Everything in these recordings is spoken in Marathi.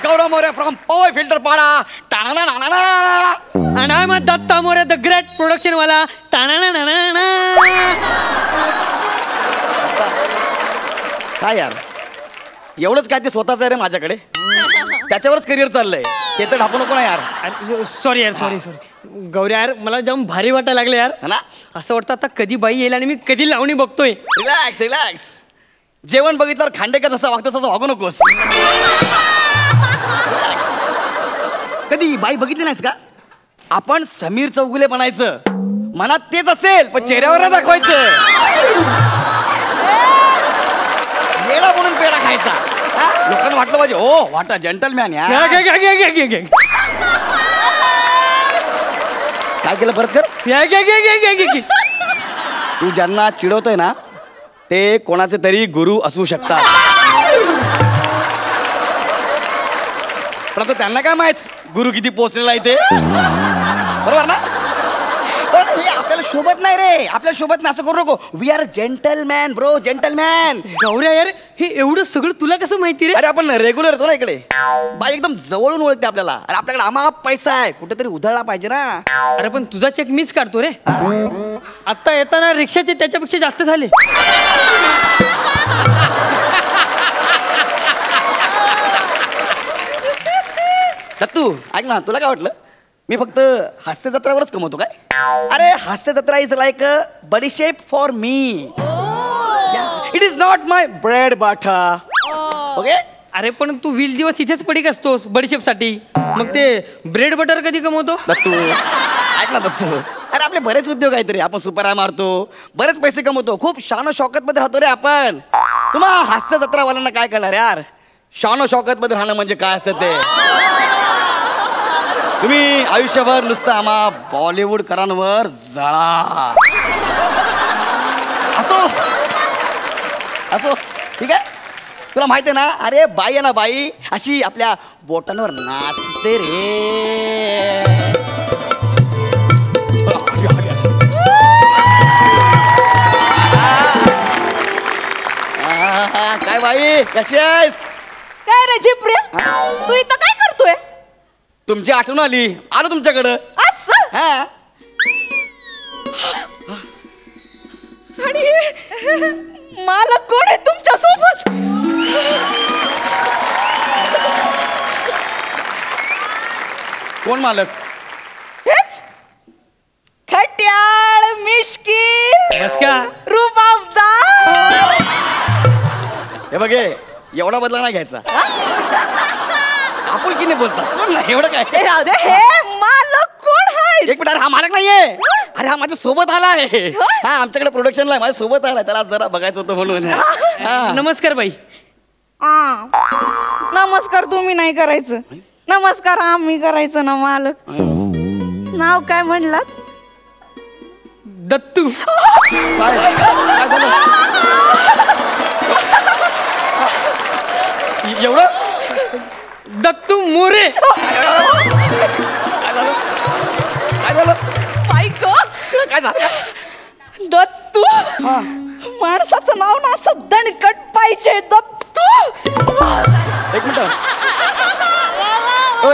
Gaurav More from power filter पाडा. And I'm a Datta More, the great production वाला. काय यार एवढंच काय ते स्वतःच आहे रे माझ्याकडे. त्याच्यावरच करिअर चाललंय. ते तर ढापू नको ना यार. सॉरी यार सॉरी गौरी यार मला जाम भारी वाटायला लागलं यार. ना असं वाटतं आता कधी बाई येईल आणि मी कधी लावणी बघतोय. Relax relax. जेवण बघितल्यावर खांडेकर जसं वागतं तसं वागू नकोस. कधी बाई बघितली नाहीस का? आपण समीर चौगुले बनायचं. मनात तेच असेल पण चेहऱ्यावर नाही दाखवायचं. येडा म्हणून पेढा खायचा. लोकांना वाटलं पाहिजे ओ वाटा जेंटलमॅन यार. काय केलं परत कर. तू ज्यांना चिडवतोय ना ते कोणाचे तरी गुरु असू शकतात. पण आता त्यांना काय माहित गुरु किती पोचलेला आहे ते. बरोबर ना. पण हे आपल्याला शोभत नाही रे. आपल्याला शोभत नाही असं करू नको. We are gentleman bro gentleman. Gaurya यार हे एवढं सगळं तुला कसं माहिती रे? अरे आपण रेग्युलर येतो ना इकडे. बाई एकदम जवळून ओळखते आपल्याला. अरे आपल्याकडे आमाप पैसा आहे कुठेतरी उधळला पाहिजे ना. अरे पण तुझा चेक मीच काढतो रे. आता येताना रिक्षाचे त्याच्यापेक्षा जास्त झाले. दत्तू ऐक ना तुला काय वाटलं मी फक्त हास्य जत्रावरच कमवतो काय? अरे हास्य जत्रा इज लाईक अ बडीशेप for me. It is not my bread butter. Okay. अरे पण तू 20 दिवस इथेच पडीक असतोस बडीशेप साठी. मग ते ब्रेड बटर कधी कमवतो? दत्तू ऐक ना दत्तू. अरे आपले बरेच उद्योग आहेत रे. आपण सुपर आय मारतो बरेच पैसे कमवतो. खूप शानो शौकत मध्ये राहतो रे आपण. तुम्हाला हास्य जत्रावाल्यांना काय करणार यार. शानो शौकत मध्ये राहणं म्हणजे काय असतं ते. तुम्ही आयुष्यभर नुसतं आम्हा बॉलिवूड करांवर जळा. असो असो ठीक आहे. तुला माहिती आहे ना अरे बाई आहे ना बाई अशी आपल्या बोटांवर नाचते रे. काय बाई कशी आहेस? काय रे झिपऱ्या तू इथं काय करतोय? तुमची आठवण आली आलो तुमच्याकडं. असं हा आणि मला कोण आहे तुमच्या सोबत? कोण मालक? हेच खट्याळ मिश्किल बस का रुबाबदार. हे बघे एवढा बदला नाही घ्यायचा. आपण की नाही बोलतात एवढं काय. हे राहू दे. हे मालक कोण आहे? एक मिनिट. अरे हा मालक नाहीये. अरे हा माझ्या सोबत आला आहे. हा आमच्याकडे प्रोडक्शनला आहे. माझ्या सोबत आलाय. त्याला जरा बघायचं होतं म्हणून. नमस्कार बाई. नमस्कार तुम्ही नाही करायचं. नमस्कार आम्ही करायचं ना मालक. नाव काय म्हणलात? दत्तू. काय झालं? एवढं दत्तू मोरे. काय झालं? काय झालं? बाईक काय झालं? दत्तू माणसाचं नाव ना असं दणकट पाहिजे. दत्तू. एक मिनिट.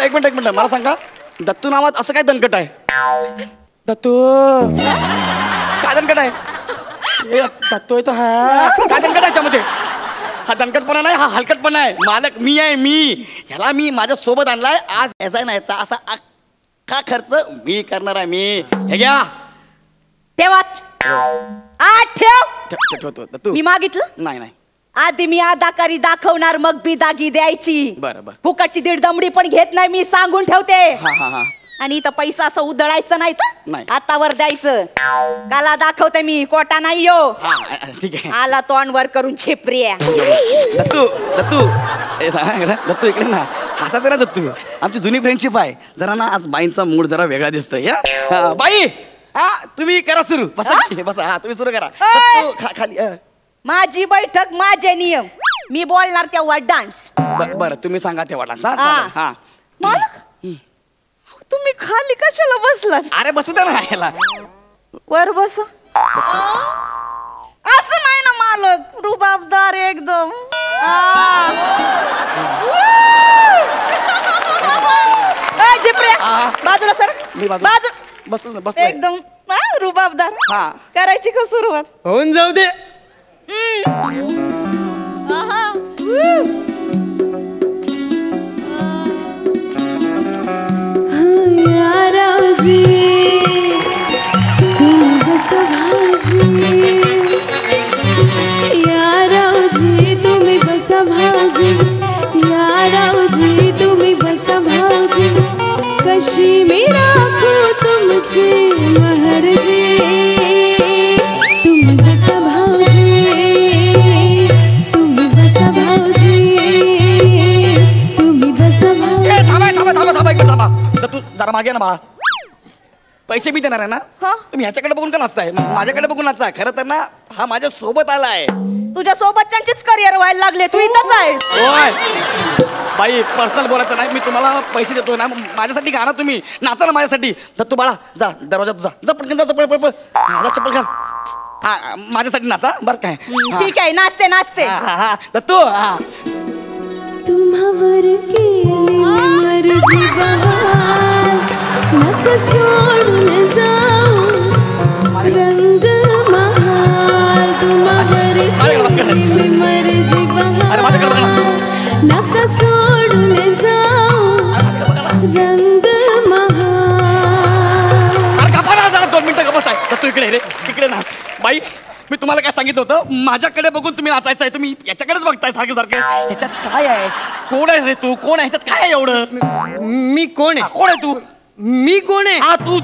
एक मिनिट एक मिनिट मला सांगा दत्तू नावात असं काय दणकट आहे? दत्तू काय दणकट आहे? दत्तू तो हा काय दणकट आहे याच्यामध्ये? हा दणकटपणा नाही हा हलकटपणा आहे. मालक मी आहे मी. ह्याला मी माझ्या सोबत आणलाय. आज याचा नाही याचा असा अख्खा खर्च मी करणार आहे मी. हे घ्या ठेवात ठेव. दत्तू मी मागितलं नाही नाही. आधी मी अदाकारी दाखवणार मग बिदागी द्यायची. बरं बरं. फुकटची दीड दमडी पण घेत नाही मी सांगून ठेवते. हा हा हा. आणि इथं पैसा असं उधळायचं नाही तर नाही. हातावर द्यायचं. काला दाखवते मी कोटा नाही यो. हा ठीक आहे. आला तोंडवर करून छिपऱ्या. दत्तू दत्तू दत्तू इकडे ना हसायचं ना दत्तू. आमची जुनी फ्रेंडशिप आहे. जरा ना आज बाईंचा मूड जरा वेगळा दिसतोय. बाई हा तुम्ही करा सुरू. बसा बसा. हा तुम्ही सुरू करा. दत्तू खाली. माझी बैठक माझे नियम. मी बोलणार तेव्हा डान्स. बरं तुम्ही सांगा तेव्हा डान्स. हा मालक तुम्ही खाली कशाला बसलात? अरे बसू द्या ना ह्याला. वर बस. असं नाही ना मालक. रुबाबदार एकदम. हा. बाजूला सर मी बाजू- बाजू बसलो बसलो एकदम रुबाबदार हा. करायची का सुरुवात होऊन जाऊ दे. यारावजी तुम्ही बसा भाऊजी यारावजी तुम्ही बसा भाऊजी यारावजी तुम्ही बसा भाऊजी कशी मी राखू तुमची महरजी तुम्ही बसा भाऊजी तुम्ही बसा भाऊजी तुम्ही बसा भाऊजी थांबा इकडे थांबा. तर तू जरा मागे ना बाळा. पैसे मी देणार आहे ना हा. तुम्ही ह्याच्याकडे बघून का नाचताय माझ्याकडे बघून नाचताय. खरं तर ना हा माझ्या सोबत आलाय. तुझ्या सोबतच्यांचीच करिअर व्हायला लागले तू इथंच आहेस होय बाई पर्सनल बोलायचं नाही. मी तुम्हाला पैसे देतो ना माझ्यासाठी गा ना तुम्ही नाचा ना माझ्यासाठी. तर तू बाळा जा दरवाजात जा जा पटकन जा चप्पल पळ जा चप्पल घाल. हा माझ्यासाठी नाचा बरं काय. ठीक आहे नाचते नाचते हा तर तू हा तुम्हावर केली मर्जी बहार नका सोडून जाऊ रंग महाल तुम्हावर केली मर्जी बहार नका सोडून जाऊ रंग महाल. अरे गप्पा ना जरा 2 मिनिटं गप्पा आहे. तर तू इकडे रे इकडे ना बाई. मी तुम्हाला काय सांगितलं होतं माझ्याकडे बघून तुम्ही नाचायचं आहे. तुम्ही याच्याकडेच बघताय सारखं सारखं. ह्याच्यात काय आहे कोण आहे रे तू कोण आहे ह्याच्यात काय आहे एवढं. मी कोण आहे? कोण आहे तू. मी कोण आहे? हा तूच.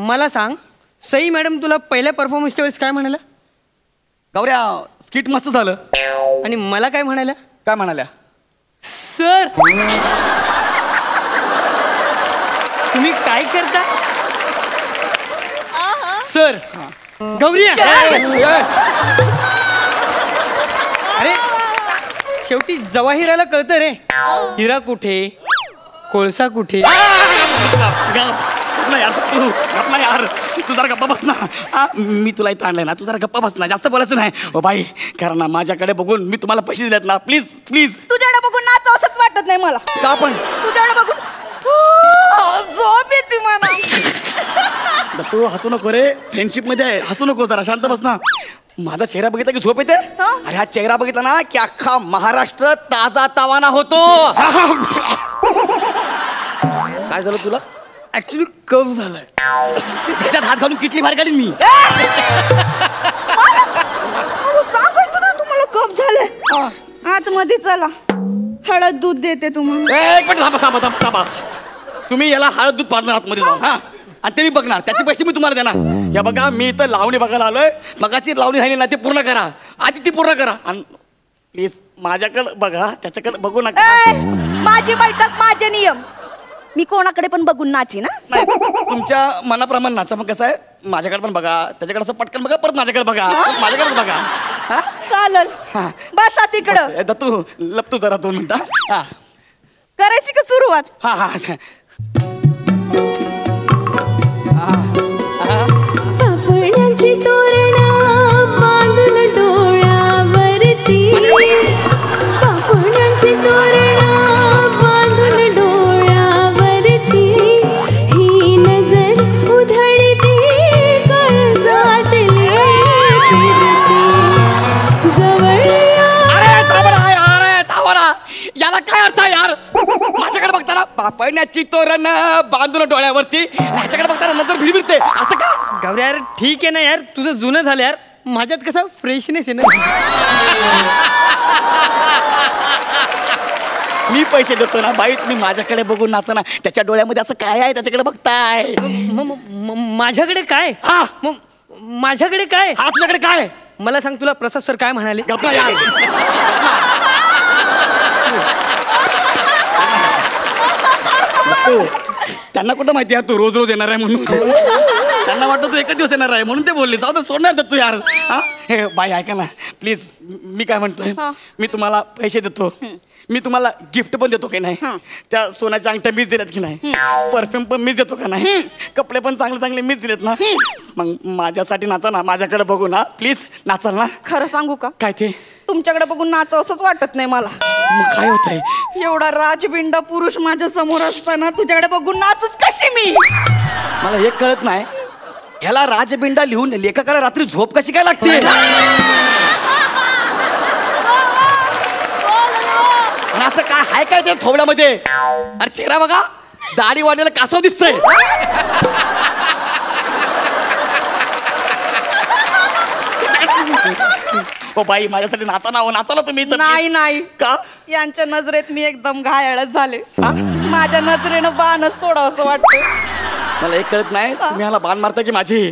मला सांग सई मॅडम तुला पहिल्या परफॉर्मन्सच्या वेळेस काय म्हणाल्या? गौऱ्या स्किट मस्त झालं. आणि मला काय म्हणाल्या? काय म्हणाल्या? सर तुम्ही काय करता? सर गौरिया अरे शेवटी जवाहिराला कळतं रे हिरा कुठे कोळसा कुठे. गप्पा यार तू जरा गप्पा बस ना. मी तुला इथं आणलंय ना तू जरा गप्पा बस ना. जास्त बोलायचं नाही. ओ बाई कारण ना माझ्याकडे बघून मी तुम्हाला पैसे दिलेत ना प्लीज प्लीज. तुझ्याकडे बघून नाच असंच वाटत नाही मला. का पण तुझ्याकडे बघून झोप येते मला. तू हसू नको रे फ्रेंडशिप मध्ये आहे. हसू नको जरा शांत बस ना. माझा चेहरा बघितला की झोप येते. अरे हा चेहरा बघितला ना की अख्खा महाराष्ट्र ताजा तावाना होतो. काय झालं तुला? ऍक्च्युली कफ झालाय. त्याच्यात हात घालून किटली बाहेर काढीन मी. सांगायचं ना तुम्हाला कप झाले. आतमध्ये चला हळद दूध देते तुम्हाला. एक मिनिट थांबा थांबा थांबा थांबा. तुम्ही याला हळद दूध पाजणार आतमध्ये जाऊन हा आणि ते मी बघणार त्याचे पैसे मी तुम्हाला देणार. या बघा मी इथं लावणी बघायला आलोय. मगाची लावणी राहिली ना ते पूर्ण करा आधी ती पूर्ण करा. आणि प्लीज माझ्याकडे बघा त्याच्याकडे बघू नका. माझी बैठक माझे नियम. मी कोणाकडे पण बघून नाची ना. नाही तुमच्या मनाप्रमाणे नाचा. मग कसं आहे माझ्याकडे पण बघा त्याच्याकडे असं पटकन बघा परत माझ्याकडे बघा माझ्याकडे बघा. हा चालेल हा. बसा तिकडं. दत्तू लपतो जरा 2 मिनिटं. हा करायची का सुरुवात. हा हा पापडाची तोरणं बांधून डोळ्यावरती पापडाची तोरणं बांधून डोळ्यावरती ही नजर उधळती काळजातली फिरती जवळ अरे थांबा यार थांबा. याला काय अर्थ आहे यार. माझ्याकडे बघताना पापण्याची तोरण बांधून डोळ्यावरती ह्याच्याकडे बघताना नजर भिरभिरते असं का. गौऱ्या यार ठीक आहे ना यार तुझं जुनं झालं यार. माझ्यात कसा फ्रेशनेस आहे ना. मी पैसे देतो ना बाई तुम्ही माझ्याकडे बघून नाचा ना. त्याच्या डोळ्यामध्ये असं काय आहे त्याच्याकडे बघताय. माझ्याकडे काय? हा मग माझ्याकडे काय? हा तुझ्याकडे काय. मला सांग तुला प्रसाद सर काय म्हणाले? गप्पा यार. त्यांना कुठं माहिती यार तू रोज रोज येणार आहे म्हणून. त्यांना वाटतं तू एकच दिवस येणार आहे म्हणून ते बोलले. जाऊ दे सोडणार तू यार. हा हे बाई ऐका ना प्लीज. मी काय म्हणतोय मी तुम्हाला पैसे देतो. मी तुम्हाला गिफ्ट पण देतो की नाही. त्या सोन्याच्या अंगठ्या मीच दिल्यात की नाही. परफ्यूम पण मीच देतो का नाही. कपडे पण चांगले चांगले मीच दिलेत ना. मग माझ्यासाठी नाचा ना माझ्याकडे बघू ना प्लीज नाचाल ना. खरं सांगू का काय ते तुमच्याकडे बघून नाचावंसंच वाटत नाही मला. मग काय होतंय? एवढा राजबिंडा पुरुष माझ्या समोर असताना तुझ्याकडे बघून नाचूच कशी मी? मला हे कळत नाही, ह्याला राजबिंडा लिहून लेखकाला रात्री झोप कशी काय लागते? आणि असं काय हाय काय ते थोबड्यामध्ये? अरे चेहरा बघा, दाढी वाढलेला कासव दिसतंय. ओ बाई, माझ्यासाठी नाचा ना, नाचा ना तुम्ही. नाही नाही का? यांच्या नजरेत मी एकदम घायाळच झाले. माझ्या नजरेनं बाणच सोडावं असं वाटतं. मला एक कळत नाही, तुम्ही ह्याला बाण मारता की माझी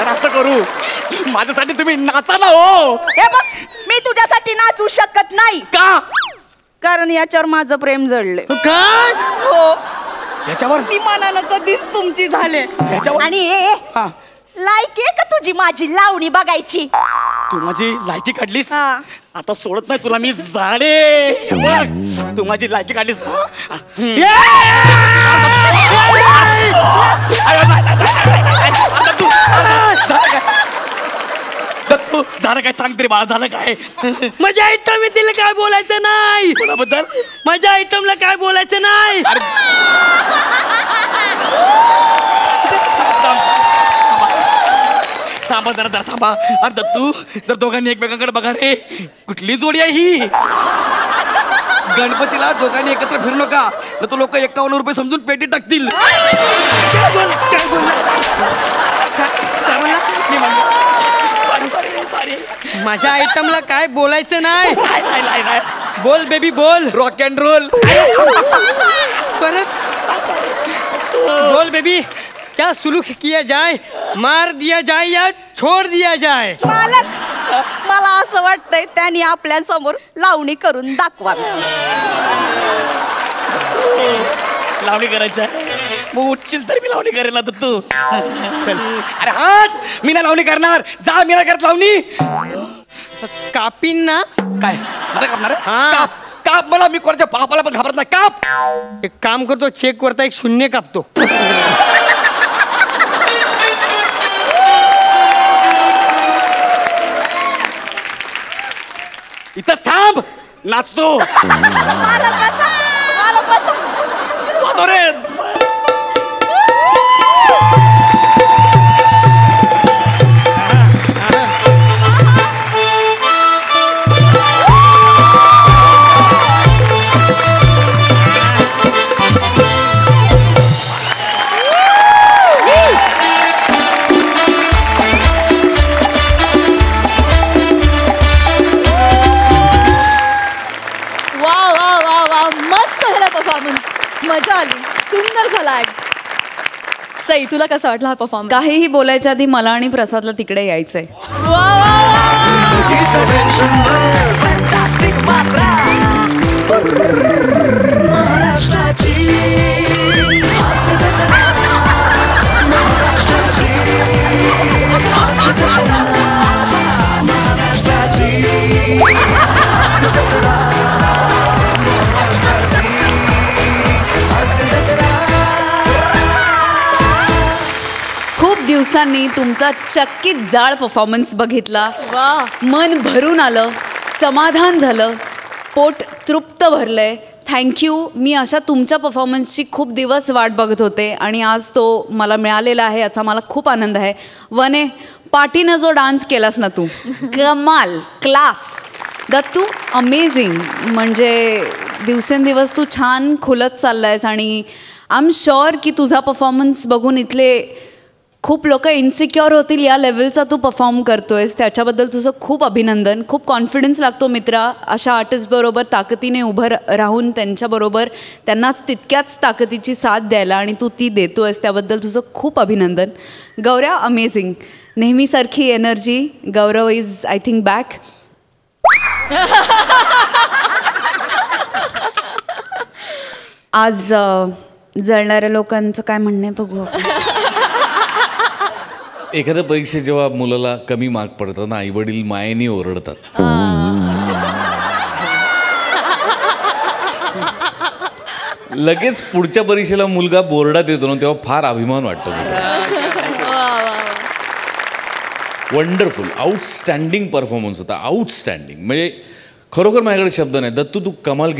असं करू? माझ्यासाठी तुम्ही नाचा ना हो. हे बघ, मी तुझ्यासाठी नाचू शकत नाही. का? कारण याच्यावर माझं प्रेम जडले. काय? हो, याच्यावर मी मनानं कधीच तुमची झाले. याच्यावर? आणि हा, लायकी आहे का तुझी माझी लावणी बघायची? तू माझी लायकी काढलीस, हा. आता सोडत नाही तुला मी. झाडे बघ, तू माझी लायकी काढलीस. तू झालं काय? सांग तरी बाळा, झालं काय? माझ्या आयटम तिला काय बोलायचं नाही. कोणाबद्दल? माझ्या आयटमला काय बोलायचं नाही. थांबा जरा थांबा. अरे दत्तू, जर दोघांनी एकमेकांकडे बघा रे. कुठली जोडी आहे ही? गणपतीला दोघांनी एकत्र फिरू नका, न तो लोक 51 रुपये समजून पेटी टाकतील. माझ्या आयटमला काय बोलायचं नाही. बोल बेबी बोल. Rock and roll. परत बोल बेबी. क्या सुलूक किया जाए, मार दिया जाए या छोड़ दिया जाए? मालक, मला असं वाटतंय त्यांनी आपल्या समोर लावणी करून दाखवावी. लावणी करायचं आहे? मग उठशील तर मी लावणी करेल ना तू. अरे हात, मी नाही लावणी करणार. जा, मी नाही करत लावणी. कापीन ना. काय आता कापणार? हा. काप काप. मला, मी कोणाच्या बापाला पण घाबरत नाही. काप. एक काम करतो, चेक वरता एक शून्य कापतो. इथं थांब, नाचतो. मालकाचा, मालकाचा. वाजव रे. मजा आली, सुंदर झाला. सई, तुला कसा वाटला हा परफॉर्मन्स? काहीही बोलायच्या आधी मला आणि प्रसादला तिकडे यायचंय. खूप दिवसांनी तुमचा चक्कीत जाळ परफॉर्मन्स बघितला. मन भरून आलं, समाधान झालं, पोट तृप्त भरलंय. थँक्यू. मी अशा तुमच्या परफॉर्मन्सची खूप दिवस वाट बघत होते आणि आज तो मला मिळालेला आहे, याचा मला खूप आनंद आहे. वने, पाठीनं जो डान्स केलास ना तू, कमाल, क्लास. दत्तू, अमेझिंग. म्हणजे दिवसेंदिवस तू छान खुलत चाललायस आणि आय एम शुअर की तुझा परफॉर्मन्स बघून इथले खूप लोक इन्सिक्युअर होतील या लेवलचा तू परफॉर्म करतोयस. त्याच्याबद्दल तुझं खूप अभिनंदन. खूप कॉन्फिडन्स लागतो मित्रा अशा आर्टिस्टबरोबर ताकदीने उभं राहून त्यांच्याबरोबर त्यांनाच तितक्याच ताकदीची साथ द्यायला, आणि तू ती देतोयस त्याबद्दल तुझं खूप अभिनंदन. गौऱ्या, अमेझिंग. नेहमीसारखी energy. Gaurav is I think back. आज जळणाऱ्या लोकांचं काय म्हणणं आहे बघू आपण. एखाद्या परीक्षेत जेव्हा मुलाला कमी मार्क पडतात ना, आई वडील मायेने ओरडतात. लगेच पुढच्या परीक्षेला मुलगा बोर्डात येतो ना, तेव्हा फार अभिमान वाटतो. वंडरफुल, आउटस्टँडिंग परफॉर्मन्स होता, आउटस्टँडिंग. म्हणजे खरोखर माझ्याकडे शब्द नाही. दत्तू तू कमाल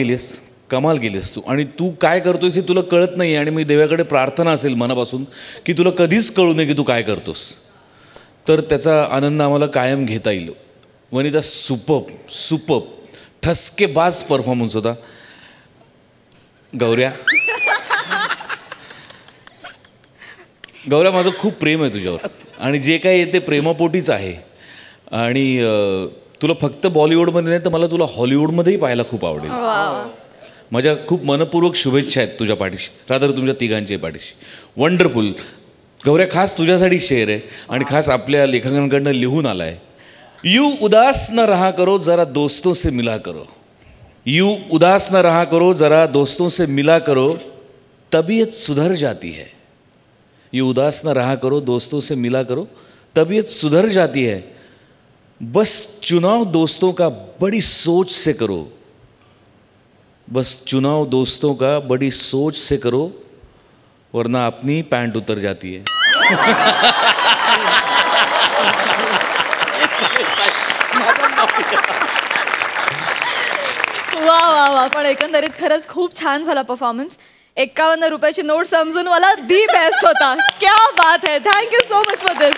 केलीस तू. आणि तू काय करतोयस हे तुला कळत नाही. आणि मी देवाकडे प्रार्थना असेल मनापासून की तुला कधीच कळू नये की तू काय करतोस, तर त्याचा आनंद आम्हाला कायम घेता येईल. वनिता सुपर्ब ठसकेबाज परफॉर्मन्स होता. गौऱ्या माझं खूप प्रेम आहे तुझ्यावर आणि जे काही आहे ते प्रेमापोटीच आहे. आणि तुला फक्त बॉलिवूडमध्ये नाही तर मला तुला हॉलिवूडमध्येही पाहायला खूप आवडेल. माझ्या खूप मनपूर्वक शुभेच्छा आहेत तुझ्या पाठीशी, रादर तुमच्या तिघांच्या पाठीशी. वंडरफुल. गौऱ्या खास तुझ्यासाठी शेअर आहे आणि खास आपल्या लेखकांकडनं लिहून आला आहे. यू उदास न रहा करो जरा दोस्तों से मिला करो. यू उदास न रहा करो जरा दोस्तों से मिला करो, तबीयत सुधर जाती है. यू उदास न रहा करो दोस्तों से मिला करो, तबीयत सुधर जाती है. बस चुनाव दोस्तों का बड़ी सोच से करो. बस चुनाव दोस्तों का बड़ी सोच से करो, वरना अपनी पैंट उतर जाती है. वा वा वा. पण एकंदरीत खरंच खूप छान झाला परफॉर्मन्स. 51 रुपयाची नोट समजून मला दी बेस्ट होता. क्या बात है. Thank you so much for this.